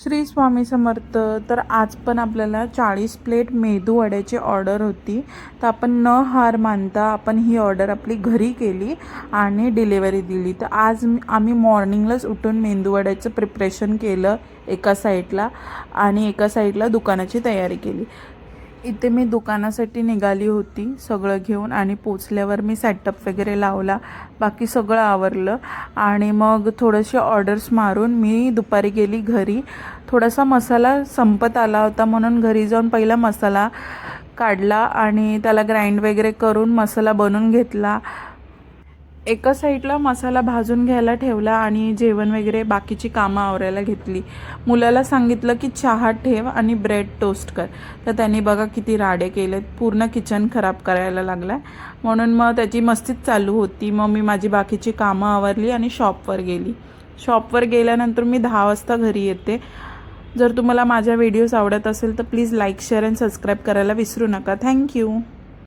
श्री स्वामी समर्थ। तर आज पण आपल्याला 40 प्लेट मेदू वड्याची ऑर्डर होती। तर आपण न हार मानता आपण ही ऑर्डर आपली घरी केली आणि डिलिव्हरी दिली। तर आज आम्ही मॉर्निंगलाच उठून मेंदू वड्याचं प्रिपरेशन केलं एका साईडला आणि एका साईडला दुकानाची तयारी केली। इथे मी दुकानासाठी निघाली होती सगळं घेऊन आणि पोचल्यावर मी सेटअप वगैरे लावला, बाकी सगळं आवरलं आणि मग थोडेसे ऑर्डर्स मारून मी दुपारी गेली घरी। थोडासा मसाला संपत आला होता म्हणून घरी जाऊन पहिला मसाला काढला आणि त्याला ग्राइंड वगैरे करून मसाला बनवून घेतला। एका साईडला मसाला भाजून घ्यायला ठेवला आणि जेवण वगैरे बाकीची कामं आवरायला घेतली। मुलाला सांगितलं की चहा ठेव आणि ब्रेड टोस्ट कर, तर त्यांनी बघा किती राडे केलेत, पूर्ण किचन खराब करायला लागला। म्हणून मग त्याची मस्तीच चालू होती। मग मी माझी बाकीची कामं आवरली आणि शॉपवर गेली। शॉपवर गेल्यानंतर मी 10 वाजता घरी येते। जर तुम्हाला माझ्या व्हिडिओज आवडत असेल तर प्लीज लाईक शेअर आणि सबस्क्राईब करायला विसरू नका। थँक्यू।